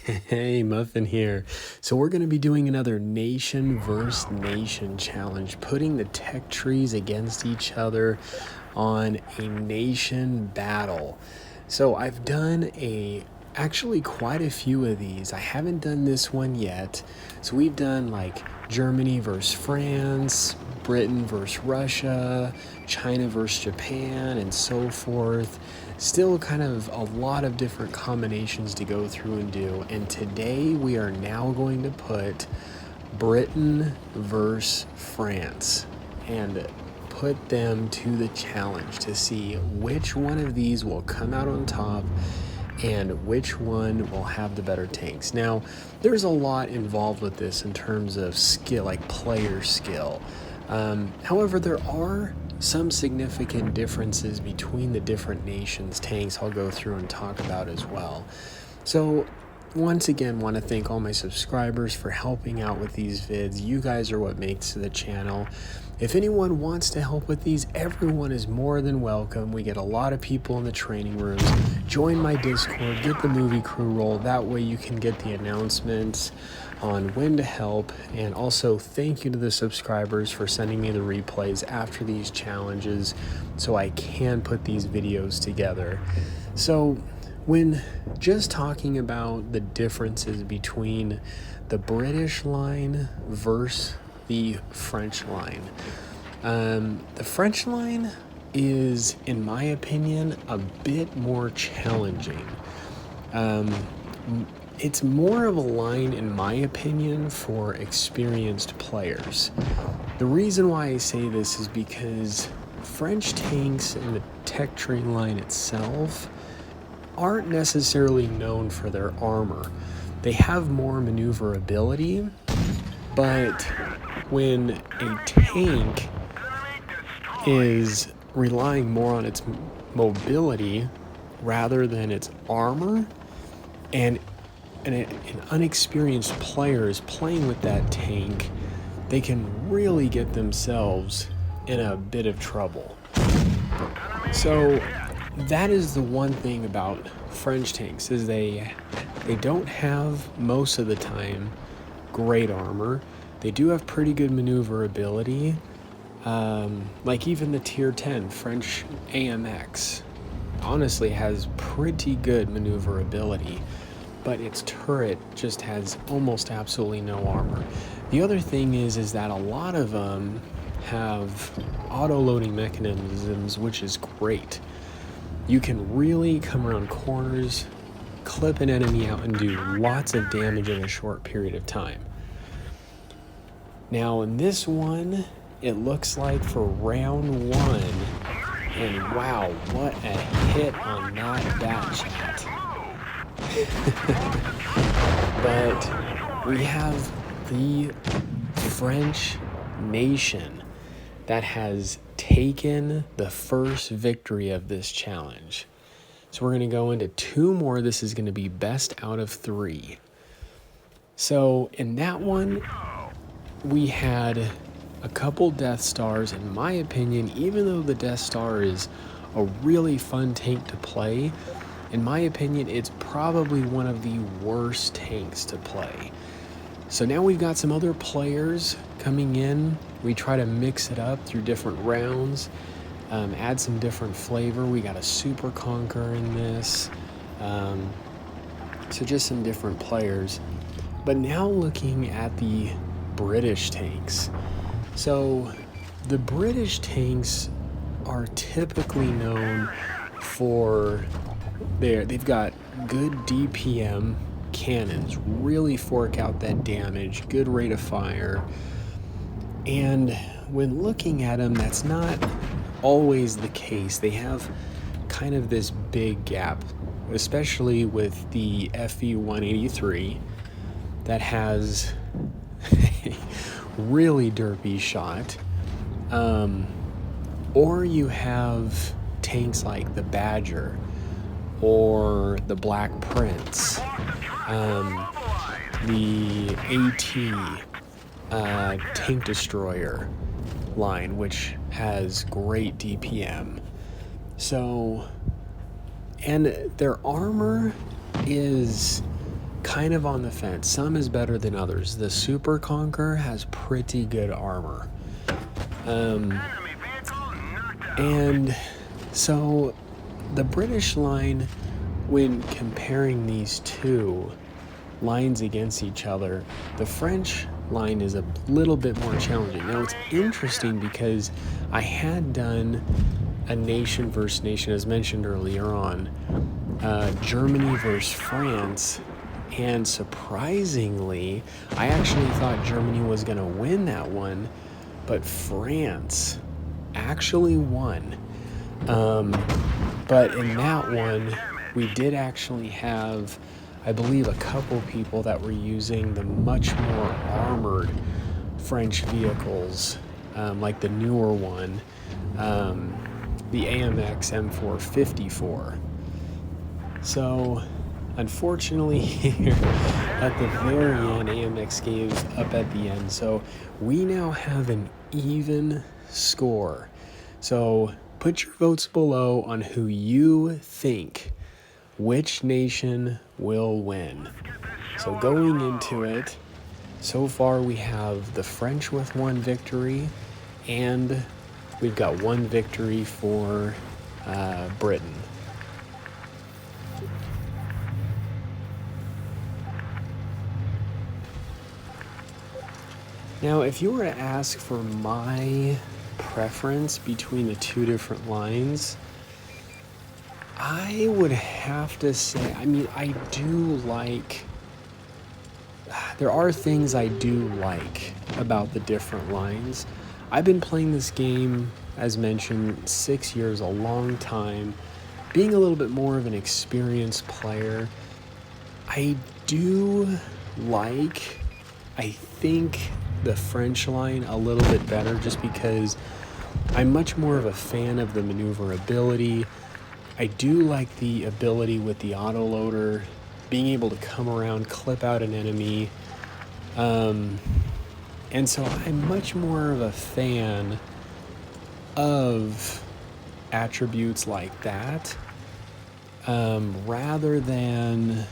Hey, Muffin here. So we're going to be doing another nation versus nation challenge, putting the tech trees against each other on a nation battle. So I've done actually quite a few of these. I haven't done this one yet. So we've done like Germany versus France, Britain versus Russia, China versus Japan, and so forth. Still kind of a lot of different combinations to go through and do. And today we are now going to put Britain versus France and put them to the challenge to see which one of these will come out on top and which one will have the better tanks. Now, there's a lot involved with this in terms of skill, like player skill. However, there are some significant differences between the different nations' tanks I'll go through and talk about as well. So, once again, want to thank all my subscribers for helping out with these vids. You guys are what makes the channel. If anyone wants to help with these, everyone is more than welcome. We get a lot of people in the training rooms. Join my Discord, get the movie crew roll. That way you can get the announcements on when to help. And also thank you to the subscribers for sending me the replays after these challenges so I can put these videos together. So when just talking about the differences between the British line versus the French line. The French line is, in my opinion, a bit more challenging. It's more of a line, in my opinion, for experienced players. The reason why I say this is because French tanks and the tech train line itself aren't necessarily known for their armor. They have more maneuverability, but when a tank is relying more on its mobility rather than its armor, and an unexperienced player is playing with that tank, they can really get themselves in a bit of trouble. So that is the one thing about French tanks, is they don't have, most of the time, great armor. They do have pretty good maneuverability. Like even the tier 10 French AMX honestly has pretty good maneuverability, but its turret just has almost absolutely no armor. The other thing is that a lot of them have auto-loading mechanisms, which is great. You can really come around corners, clip an enemy out, and do lots of damage in a short period of time. Now in this one, it looks like for round one, and wow, what a hit on that bat chat. But we have the French nation that has taken the first victory of this challenge. So we're going to go into two more. This is going to be best out of three. So in that one, we had a couple Death Stars. In my opinion, even though the Death Star is a really fun tank to play, in my opinion, it's probably one of the worst tanks to play. So now we've got some other players coming in. We try to mix it up through different rounds, add some different flavor. We got a Super Conqueror in this. So just some different players. But now looking at the British tanks. So the British tanks are typically known for they've got good DPM cannons, really fork out that damage, good rate of fire. And when looking at them, that's not always the case. They have kind of this big gap, especially with the FE-183 that has a really derpy shot. Or you have tanks like the Badger or the Black Prince, the AT tank destroyer line, which has great DPM. So, and their armor is kind of on the fence. Some is better than others. The Super Conqueror has pretty good armor. And so the British line, when comparing these two lines against each other, the French line is a little bit more challenging. Now, it's interesting because I had done a nation versus nation, as mentioned earlier on, Germany versus France, and surprisingly, I actually thought Germany was going to win that one, but France actually won. But in that one, we did actually have, I believe, a couple people that were using the much more armored French vehicles, like the newer one, the AMX M454. So, unfortunately, here at the very end, AMX gave up at the end. So, we now have an even score. So, put your votes below on who you think, which nation will win. So, going into it, so far we have the French with 1 victory, and we've got 1 victory for Britain. Now, if you were to ask for my preference between the two different lines, I would have to say, I do like, there are things I do like about the different lines. I've been playing this game, as mentioned, 6 years, a long time. Being a little bit more of an experienced player, I do like, I think, the French line a little bit better, just because I'm much more of a fan of the maneuverability. I do like the ability with the autoloader, being able to come around, clip out an enemy. And so I'm much more of a fan of attributes like that, rather than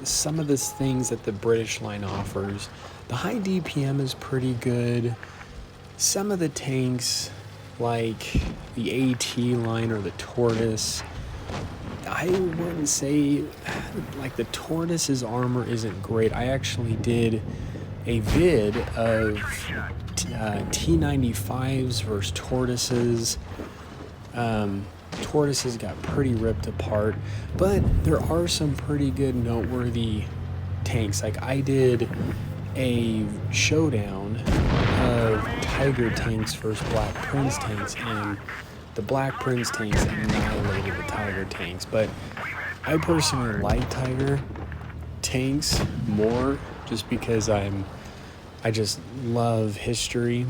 some of the things that the British line offers. The high DPM is pretty good. Some of the tanks, like the AT line or the Tortoise, I wouldn't say, like, the Tortoise's armor isn't great. I actually did a vid of T95s versus Tortoises. Tortoises got pretty ripped apart, but there are some pretty good noteworthy tanks. Like, I did a showdown of Tiger tanks versus Black Prince tanks, and the Black Prince tanks annihilated the Tiger tanks. But I personally like Tiger tanks more, just because I just love history.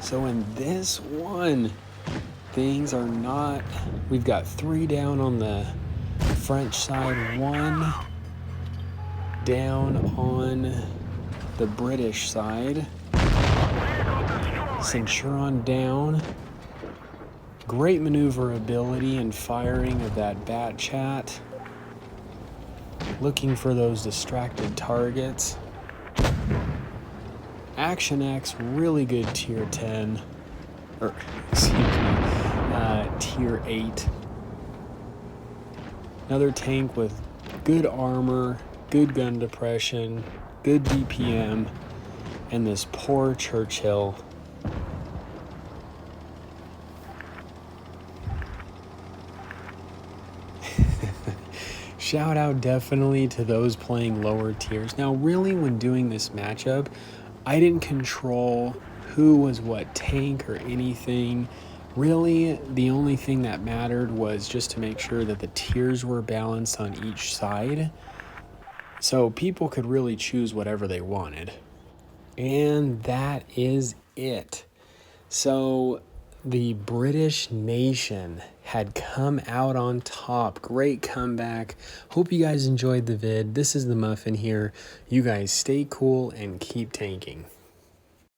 So in this one, things are not, we've got 3 down on the French side, 1 down on the British side. Centurion down. Great maneuverability and firing of that bat chat. Looking for those distracted targets. Action X, really good tier 10, or excuse me, tier 8. Another tank with good armor, good gun depression, good DPM, and this poor Churchill. Shout out definitely to those playing lower tiers. Now, really, when doing this matchup, I didn't control who was what tank or anything. Really, the only thing that mattered was just to make sure that the tiers were balanced on each side, so people could really choose whatever they wanted. And that is it. So the British nation had come out on top. Great comeback. Hope you guys enjoyed the vid. This is the Muffin here. You guys stay cool and keep tanking.